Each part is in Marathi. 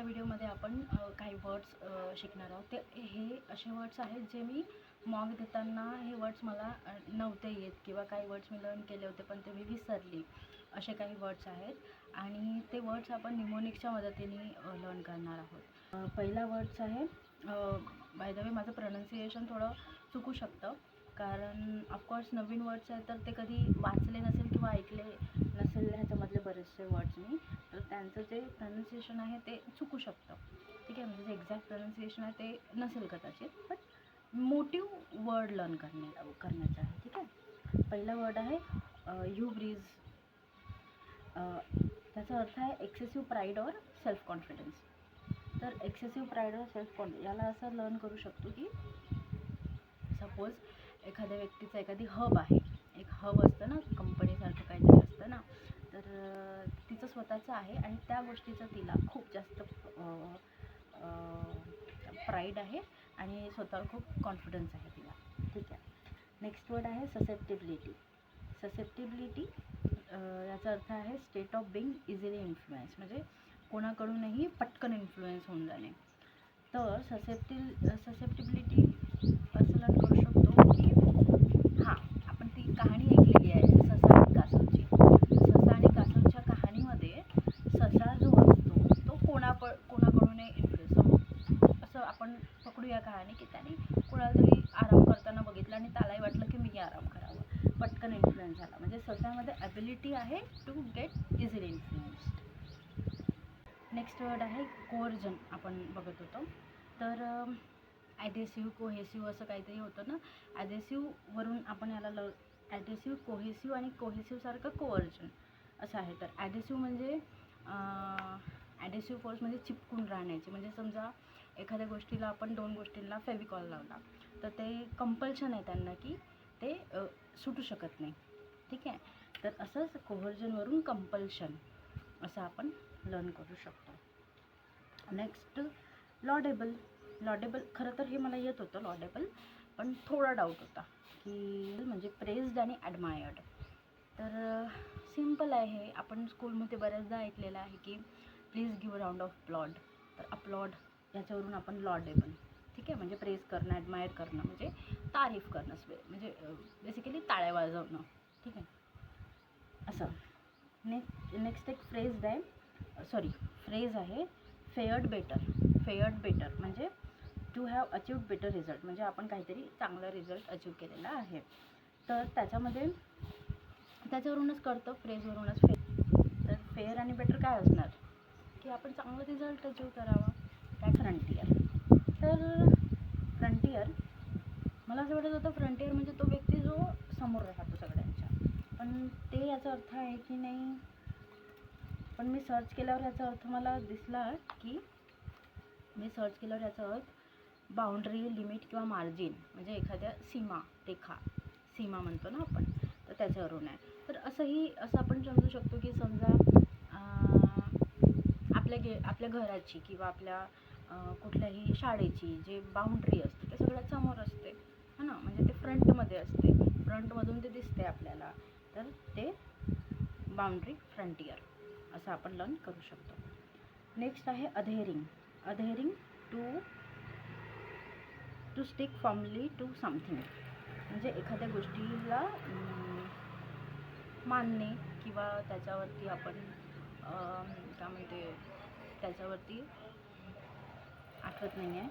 व्हिडिओमध्ये आपण काही वर्ड्स शिकणार आहोत. ते हे असे वर्ड्स आहेत जे मी मॉक देताना हे वर्ड्स मला नव्हते येत किंवा काही वर्ड्स मी लर्न केले होते पण ते मी विसरली. असे काही वर्ड्स आहेत आणि ते वर्ड्स आपण निमोनिक्सच्या मदतीने लर्न करणार आहोत. पहिला वर्ड्स आहे, बाय द वे माझं प्रोनन्सिएशन थोडं चुकू शकतं कारण ऑफकोर्स नवीन वर्ड्स आहेत तर ते कधी वाचले नसेल किंवा ऐकले नसेल ह्याच्यामधले बरेचसे वर्ड्स मी, तर त्यांचं जे प्रोनन्सिएशन आहे ते चुकू शकतं. ठीक आहे, म्हणजे जे एक्झॅक्ट प्रोनन्सिएशन आहे ते नसेल कदाचित, बट मोटिव्ह वर्ड लर्न करण्याचं आहे. ठीक आहे, पहिला वर्ड आहे ह्युब्रीज. त्याचा अर्थ आहे एक्सेसिव्ह प्राईड और सेल्फ कॉन्फिडन्स. तर एक्सेसिव्ह प्राईड और सेल्फ कॉन्फिडन्स याला असं लर्न करू शकतो की सपोज एखाद्या व्यक्तीचं एखादी हब आहे, एक हब असतं ना, कंपनीसारखं काहीतरी असतं ना, तर तिचं स्वतःचं आहे आणि त्या गोष्टीचं तिला खूप जास्त प्राईड आहे आणि स्वतःवर खूप कॉन्फिडन्स आहे तिला. ठीक आहे, नेक्स्ट वर्ड आहे ससेप्टिबिलिटी. ससेप्टिबिलिटी याचा अर्थ आहे state of being easily influence, म्हणजे कोणाकडूनही पटकन इन्फ्लुएन्स होऊन जाणे. तर ससेप्टिबिलिटी असं लर्न करू शकतो की हां, आपण ती कहाणी ऐकलेली आहे ससा आणि कासवची. ससा आणि कासवच्या कहाणीमध्ये ससा जो असतो तो कोणाकडूनही इन्फ्लुएन्स, असं आपण पकडूया कहाणी की त्याने कोणाला तरी आराम करताना बघितलं आणि त्यालाही वाटलं की मी आराम करावं, पटकन इन्फ्लुएन्स झाला. म्हणजे ससामध्ये ॲबिलिटी आहे to get easily influenced. Next word आहे कोअर्जन. आपण बघत होतो तर ॲडेसिव्ह कोहेसिव्ह असं काहीतरी होतं ना. ॲडेसिव्हवरून आपण याला ॲडेसिव्ह कोहेसिव्ह आणि कोहेसिव्हसारखं कोअर्जन असं आहे. तर ॲडेसिव्ह म्हणजे ॲडेसिव्ह फोर्स म्हणजे चिपकून राहण्याची, म्हणजे समजा एखाद्या गोष्टीला आपण दोन गोष्टींना फेविकॉल लावला तर ते कंपल्शन आहे त्यांना की ते सुटू शकत नाही. ठीक आहे, तर असंच कोहर्जनवरून कंपल्शन असं आपण लर्न करू शकतो. Next laudable. लॉडेबल खरं तर हे मला येत होतं लॉडेबल, पण थोडा डाऊट होता की म्हणजे प्रेझ्ड आणि ॲडमायर्ड. तर सिम्पल आहे, आपण स्कूलमध्ये बऱ्याचदा ऐकलेलं आहे की प्लीज गिव्ह राऊंड ऑफ अप्लॉड. तर अपलॉड याच्यावरून आपण लॉडेबल. ठीक आहे, म्हणजे प्रेझ करणं, ॲडमायर करणं म्हणजे तारीफ करणं, म्हणजे बेसिकली टाळ्या वाजवणं. ठीक आहे, असं. नेक्स्ट एक फ्रेज आहे फेअर्ड बेटर. फेअर्ड बेटर म्हणजे to have achieved better result, म्हणजे आपण काहीतरी चांगला रिझल्ट अचीव्ह केलेला आहे. तर त्याच्यावरूनच कळतं, फ्रेजवरूनच. तर फेअर आणि बेटर काय असणार की आपण चांगला रिझल्ट अचीव्ह करावा. काय फ्रंटियर. तर फ्रंटियर मला असं वाटत होतं फ्रंटियर म्हणजे तो व्यक्ती जो समोर राहतो सगळ्यांच्या, पण ते याचा अर्थ आहे की नाही. पण मी सर्च केल्यावर याचा अर्थ मला दिसला की याचा अर्थ बाउंड्री, लिमिट किंवा मार्जिन, म्हणजे एखाद्या सीमा म्हणतो ना आपण, तर त्याच्यावरून आहे. तर असं आपण समजू शकतो की समजा आपल्या घराची किंवा आपल्या कुठल्याही शाळेची जे बाउंड्री असते ते सगळ्यात समोर असते है ना, म्हणजे ते फ्रंटमध्ये असते, फ्रंटमधून ते दिसते आपल्याला, तर ते बाउंड्री, फ्रंटियर असं आपण लर्न करू शकतो. नेक्स्ट आहे adhering. Adhering to stick firmly to something, म्हणजे एखाद्या गोष्टीला मानणे किंवा त्याच्यावरती आपण काय म्हणते, त्याच्यावरती आठवत नाही आहे.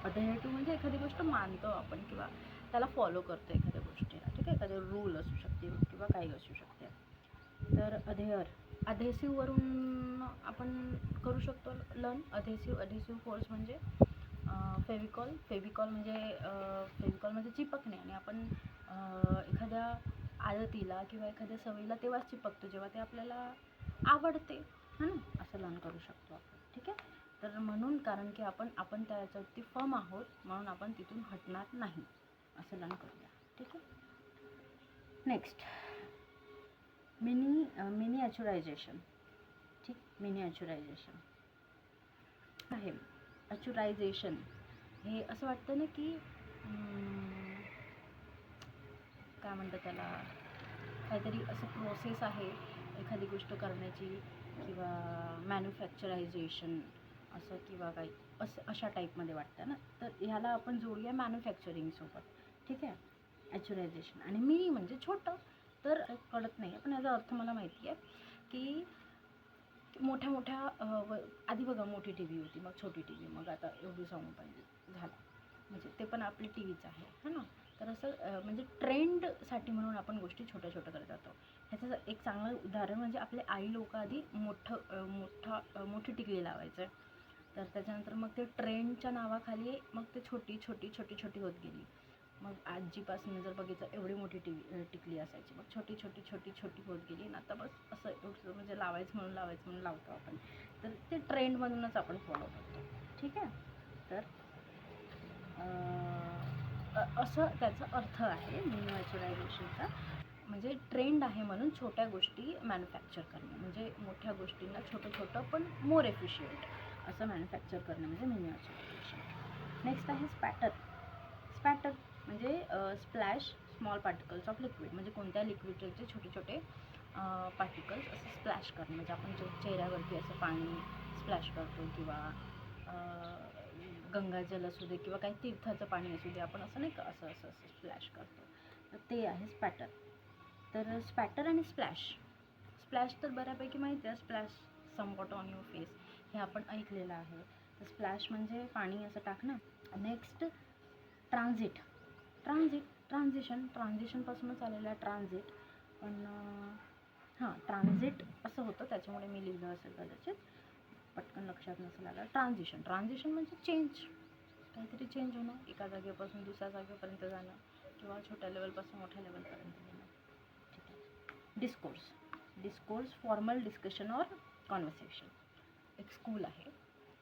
अधेअर टू म्हणजे एखादी गोष्ट मानतो आपण किंवा त्याला फॉलो करतो एखाद्या गोष्टीला. ठीक आहे, एखादं रूल असू शकते किंवा काही असू शकते. तर अधेसिव्हवरून आपण करू शकतो लर्न. अधेसिव्ह फोर्स म्हणजे फेविकॉल म्हणजे चिपकणे, आणि आपण एखाद्या आदतीला किंवा एखाद्या सवयीला तेव्हाच चिपकतो जेव्हा ते आपल्याला आवडते है ना, असं लर्न करू शकतो आपण. ठीक आहे, तर म्हणून कारण की आपण त्याच्यावरती फर्म आहोत म्हणून आपण तिथून हटणार नाही, असं लर्न करूया. ठीक आहे, नेक्स्ट मिनिॲच्युरायझेशन. ठीक, मिनिॲच्युरायझेशन आहे. अच्युरायझेशन हे असं वाटतं ना की काय म्हणतात त्याला, काहीतरी असं प्रोसेस आहे एखादी गोष्ट करण्याची किंवा मॅन्युफॅक्चरायझेशन असं किंवा काही असं अशा टाईपमध्ये वाटतं ना, तर ह्याला आपण जोडूया मॅन्युफॅक्चरिंगसोबत. ठीक आहे, ॲक्च्युलायझेशन. आणि मिनी म्हणजे छोटं, तर कळत नाही आहे, पण याचा अर्थ मला माहिती आहे की मोठ्या मोठ्या आधी बघा मोठी टी व्ही होती, मग छोटी टी व्ही, मग आता एवढीसा मोबाईल झाला, म्हणजे ते पण आपली टी व्हीच आहे है ना. तर असं म्हणजे ट्रेंडसाठी म्हणून आपण गोष्टी छोट्या छोट्या करत जातो. ह्याचं एक चांगलं उदाहरण म्हणजे आपले आई लोक आधी मोठी टिकली लावायचं, तर त्याच्यानंतर मग ते ट्रेंडच्या नावाखाली मग ते छोटी छोटी छोटी छोटी होत गेली. मग आजीपासून जर बघितलं एवढी मोठी टिकली असायची, मग छोटी छोटी छोटी छोटी होत गेली ना, आता बस असं एवढं म्हणजे लावायचं म्हणून लावतो आपण. तर ते ट्रेंडमधूनच आपण फॉलो करतो. ठीक आहे, तर असं त्याचा अर्थ आहे मिनिमॅच्युरायझेशनचा. म्हणजे ट्रेंड आहे म्हणून छोट्या गोष्टी मॅन्युफॅक्चर करणे, म्हणजे मोठ्या गोष्टींना छोटं छोटं पण मोर एफिशियंट असं मॅन्युफॅक्चर करणे म्हणजे मिनिमॅच्युरायझेशन. नेक्स्ट आहे स्पॅटर म्हणजे splash small particles of liquid, म्हणजे कोणत्या लिक्विडचे छोटे छोटे पार्टिकल्स असं स्प्लॅश करणे. म्हणजे आपण जो चेहऱ्यावरती असं पाणी स्प्लॅश करतो किंवा गंगाजल असू दे किंवा काही तीर्थाचं पाणी असू दे, आपण असं नाही का असं असं असं स्प्लॅश करतो, तर ते आहे स्पॅटर. तर स्पॅटर आणि स्प्लॅश तर बऱ्यापैकी माहिती आहे, splash some water on your face, हे आपण ऐकलेलं आहे. तर स्प्लॅश म्हणजे पाणी असं टाकणं. नेक्स्ट ट्रान्झिशनपासूनच आलेलं आहे ट्रान्झिट, पण हां ट्रान्झिट असं होतं, त्याच्यामुळे मी लिहिलं असेल कदाचित, पटकन लक्षात नसेल आलं. ट्रान्झिशन म्हणजे काहीतरी चेंज होणं, एका जागेपासून दुसऱ्या जागेपर्यंत जाणं किंवा छोट्या लेवलपासून मोठ्या लेवलपर्यंत जाणं. ठीक आहे. Discourse formal discussion or conversation. एक स्कूल आहे,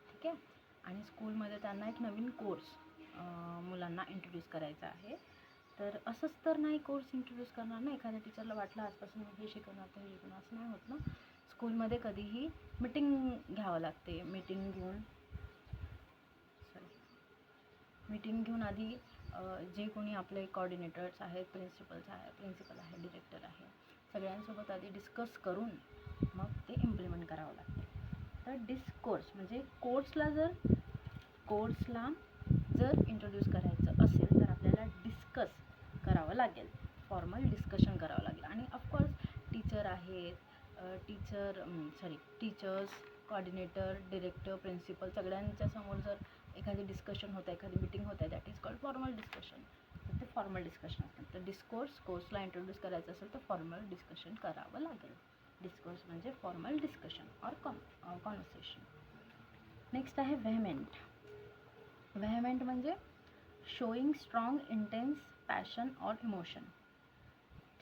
ठीक आहे, आणि स्कूलमध्ये त्यांना एक नवीन कोर्स मुलांना इंट्रोड्यूस करायचा आहे. तर असंच तर नाही कोर्स इंट्रोड्यूस करणार ना, एखाद्या टीचरला वाटलं आजपासून हे शिकवणार ते शिकवणार, असं नाही होत ना. स्कूलमध्ये कधीही मीटिंग घ्यावं लागते. मीटिंग घेऊन आधी जे कोणी आपले कोऑर्डिनेटर्स आहेत, प्रिन्सिपल आहे, डिरेक्टर आहे, सगळ्यांसोबत आधी डिस्कस करून मग ते इम्प्लिमेंट करावं लागते. तर डिस्कोर्स म्हणजे कोर्सला जर इंट्रोड्यूस करायचं असेल तर आपल्याला डिस्कस करावं लागेल, फॉर्मल डिस्कशन करावं लागेल. आणि ऑफकोर्स टीचर आहेत, टीचर्स, कोऑर्डिनेटर, डिरेक्टर, प्रिन्सिपल सगळ्यांच्या समोर जर एखादी डिस्कशन होतं, एखादी मीटिंग होतं, that is called formal discussion. तर ते फॉर्मल डिस्कशन असतं. तर कोर्सला इंट्रोड्यूस करायचं असेल तर फॉर्मल डिस्कशन करावं लागेल. डिस्कोर्स म्हणजे formal discussion or conversation. Next आहे व्हेहेमेंट म्हणजे showing strong intense passion or emotion.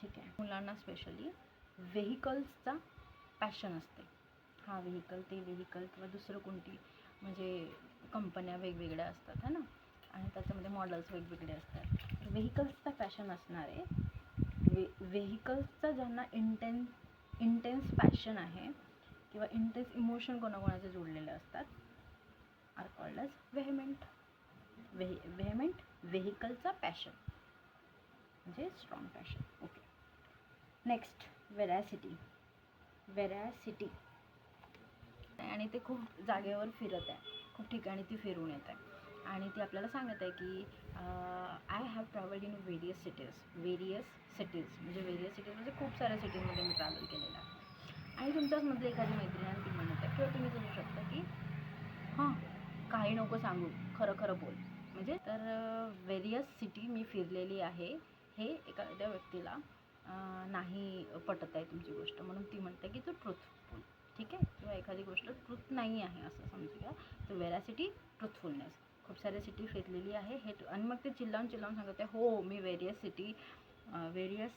ठीक आहे, मुलांना स्पेशली व्हेकल्सचा पॅशन असते. हा व्हेकल, ते व्हेकल किंवा दुसरं कोणती, म्हणजे कंपन्या वेगवेगळ्या असतात है ना, आणि त्याच्यामध्ये मॉडेल्स वेगवेगळे असतात. व्हेकल्सचा पॅशन असणारे, व्हेकल्सचा ज्यांना इंटेन्स पॅशन आहे किंवा इंटेन्स इमोशन कोणाकोणाचे जोडलेले असतात, आर कॉल्ड ॲज व्हेहेमेंट. व्हेकलचा पॅशन म्हणजे स्ट्रॉंग पॅशन. ओके. नेक्स्ट वेरॅसिटी. आणि ते खूप जागेवर फिरत आहे, खूप ठिकाणी ती फिरून येत आहे आणि ती आपल्याला सांगत आहे की I have travelled in various cities म्हणजे खूप साऱ्या सिटीजमध्ये मी ट्रॅव्हल केलेलं आहे. आणि तुमच्याचमध्ये एखादी मैत्रीण आणि ती म्हणत आहे, किंवा तुम्ही समजू शकता की हां काही नको सांगू, खरं बोल. म्हणजे तर व्हेरियस सिटी मी फिरलेली आहे, हे एखाद्या व्यक्तीला नाही पटत आहे तुमची गोष्ट, म्हणून ती म्हणते की तू ट्रूथफुल. ठीक आहे, किंवा एखादी गोष्ट ट्रूथ नाही आहे असं समजूया, तर व्हेरॅसिटी ट्रूथफुलनेस. खूप साऱ्या सिटी फिरलेली आहे हे, आणि मग ते चिल्लावून सांगते, हो मी व्हेरियस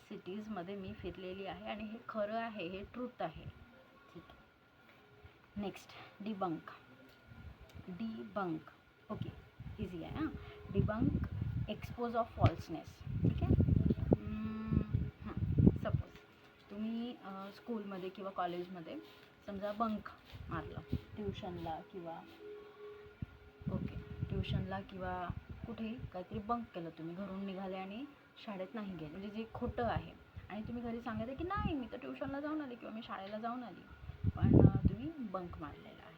सिटीजमध्ये मी फिरलेली आहे आणि हे खरं आहे, हे ट्रूथ आहे. ठीक आहे. Next debunk. ओके, इझी आहे हां. Debunk expose of falseness. ठीक आहे. सपोज तुम्ही स्कूलमध्ये किंवा कॉलेजमध्ये समजा बंक मारलं ट्युशनला किंवा कुठेही काहीतरी बंक केलं, तुम्ही घरून निघाले आणि शाळेत नाही गेले, म्हणजे जे खोटं आहे. आणि तुम्ही घरी सांगत आहे की नाही मी तर ट्युशनला जाऊन आली किंवा मी शाळेला जाऊन आली, पण तुम्ही बंक मारलेला आहे.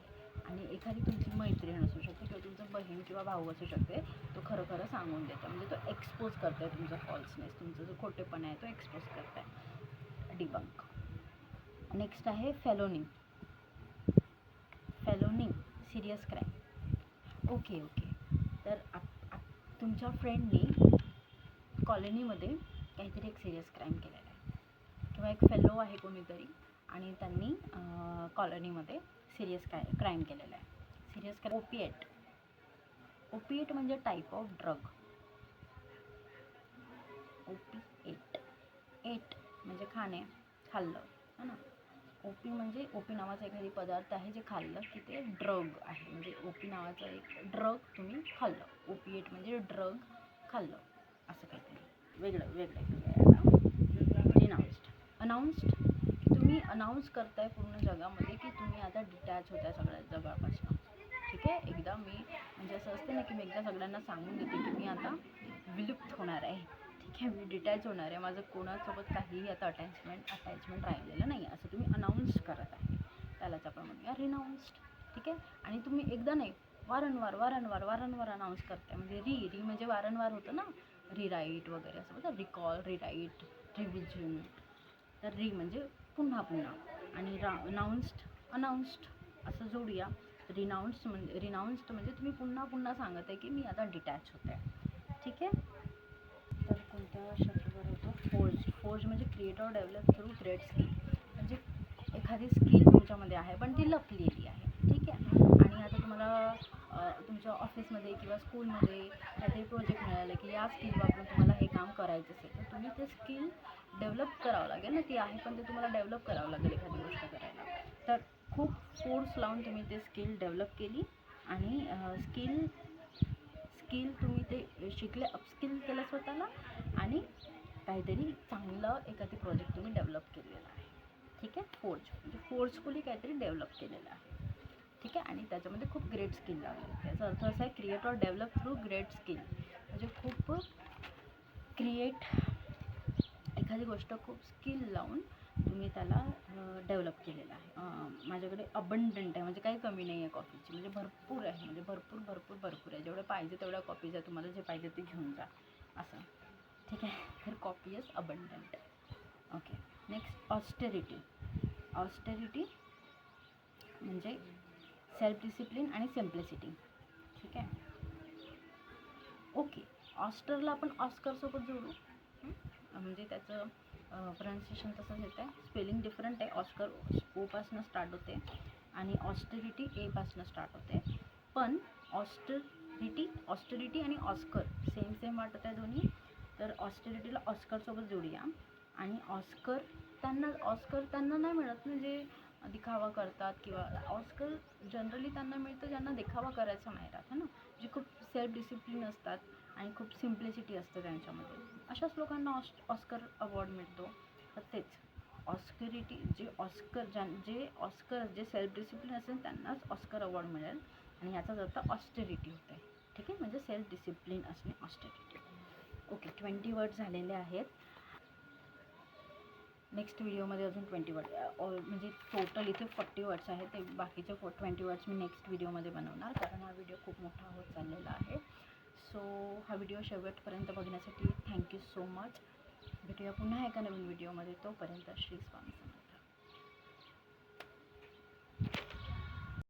आणि एखादी तुमची मैत्रीण असू शकते किंवा तुमचं बहीण किंवा भाऊ असू शकते, तो खरं खरं सांगून देतो, म्हणजे तो एक्सपोज करतोय तुमचा फॉल्सनेस, तुमचा जो खोटेपणा आहे तो एक्सपोज करताय. डिबंक. नेक्स्ट आहे फेलोनिंग. फेलोनिंग सिरियस क्राईम. ओके. तर तुमच्या फ्रेंडनी कॉलनीमध्ये काहीतरी एक सिरियस क्राईम केलेला आहे किंवा एक फेलो आहे कोणीतरी आणि त्यांनी कॉलनीमध्ये सिरियस क्राईम केलेला आहे. Serious crime. ओपिएट म्हणजे टाईप ऑफ ड्रग. एट म्हणजे खाल्लं है ना. ओपी म्हणजे ओपी नावाचा एखादी पदार्थ आहे जे खाल्लं की ते ड्रग आहे, म्हणजे ओपी नावाचा एक ड्रग तुम्ही खाल्लं. ओपिएट म्हणजे ड्रग खाल्लं असं काहीतरी वेगळं. अनाउन्स्ड तुम्ही अनाऊन्स करताय पूर्ण जगामध्ये की तुम्ही आता डिटॅच होताय सगळ्या जगापासून. ठीक आहे. एकदा मी म्हणजे असं असतं ना की मी एकदा सगळ्यांना सांगून देते की मी आता विलुप्त होणार आहे. ठीक आहे, मी डिटॅच होणार आहे, माझं कोणासोबत काहीही आता अटॅचमेंट राहिलेलं नाही, असं तुम्ही अनाऊन्स करत आहे. त्यालाच आपण म्हणूया रिनाऊन्स्ड. ठीक आहे. आणि तुम्ही एकदा नाही वारंवार अनाऊन्स करताय, म्हणजे री म्हणजे वारंवार होतं ना, रिराईट वगैरे असं बघा, रिकॉल, रिराईट, रिव्हिजन. तर री म्हणजे पुन्हा आणि अनाऊन्स्ड असं जोडूया. रिनाऊन्स्ड म्हणजे तुम्ही पुन्हा सांगत आहे की मी आता डिटॅच होते. ठीक आहे. तर कोणत्या शब्दावर होतो? फोर्ज म्हणजे create or develop through great skill, म्हणजे एखादी स्किल तुमच्यामध्ये आहे पण ती लपलेली आहे. ठीक आहे. आणि आता तुम्हाला तुमच्या ऑफिसमध्ये किंवा स्कूलमध्ये काहीतरी प्रोजेक्ट मिळालं की या स्किल वापरून तुम्हाला हे काम करायचं असेल तर तुम्ही ते स्किल डेव्हलप करावं लागेल ना. ती आहे पण ते तुम्हाला डेव्हलप करावं लागेल एखादी गोष्ट करायला. तर खूप फोर्स लावून तुम्ही ते स्किल डेव्हलप केली आणि स्किल तुम्ही ते शिकले, अपस्किल केलं स्वतःला आणि काहीतरी चांगलं एखादी प्रोजेक्ट तुम्ही डेव्हलप केलेला आहे. ठीक आहे. म्हणजे फोर्सफुली काहीतरी डेव्हलप केलेलं आहे. ठीक आहे. आणि त्याच्यामध्ये खूप ग्रेट स्किल लागले. त्याचा अर्थ असा आहे create or develop through great skill, म्हणजे खूप एखादी गोष्ट खूप स्किल लावून तुम्ही त्याला डेव्हलप केलेलं आहे. माझ्याकडे अबंडंट आहे, म्हणजे काही कमी नाही आहे कॉफीची, म्हणजे भरपूर आहे, म्हणजे भरपूर आहे. जेवढं पाहिजे तेवढ्या कॉपीज आहे, तुम्हाला जे पाहिजे ते घेऊन जा असं. ठीक आहे. तर copy is abundant. Okay. Next austerity म्हणजे सेल्फ डिसिप्लिन आणि सिम्प्लिसिटी. ठीक आहे. ओके. ऑस्टरला आपण ऑस्करसोबत जोडू, म्हणजे त्याचं प्रोनाऊन्सिएशन तसंच येतं आहे. स्पेलिंग डिफरंट आहे. ऑस्कर ओपासनं स्टार्ट होते आणि ऑस्टेरिटी एपासनं स्टार्ट होते. पण ऑस्टेरिटी आणि ऑस्कर सेम वाटत आहे दोन्ही. तर ऑस्टेरिटीला ऑस्करसोबत जोडूया. आणि ऑस्कर त्यांना नाही मिळत, म्हणजे दिखावा करतात किंवा ऑस्कर जनरली त्यांना मिळतं ज्यांना दिखावा करायचा नाही राहत है ना, जे खूप सेल्फ डिसिप्लिन असतात आणि खूप सिम्प्लिसिटी असते त्यांच्यामध्ये, अशाच लोकांना ऑस्कर अवॉर्ड मिळतो. तर तेच ऑस्करिटी जे सेल्फ डिसिप्लिन असेल त्यांनाच ऑस्कर अवॉर्ड मिळेल आणि याचाच अर्थ ऑस्टेरिटी होते. ठीक आहे. म्हणजे सेल्फ डिसिप्लिन असणे ऑस्टेरिटी. ओके. 20 वर्ड झालेले आहेत. नेक्स्ट व्हिडिओमध्ये अजून 20 वर्ड, म्हणजे टोटल इथे 40 वर्ड्स आहेत, ते बाकीचे 20 वर्ड्स मी नेक्स्ट व्हिडिओमध्ये बनवणार, कारण हा व्हिडिओ खूप मोठा होत चाललेला आहे. सो हा व्हिडिओ शेवटपर्यंत बघण्यासाठी थँक्यू सो मच. भेटूया पुन्हा एका नवीन व्हिडिओमध्ये. तोपर्यंत श्री स्वामी समर्थ.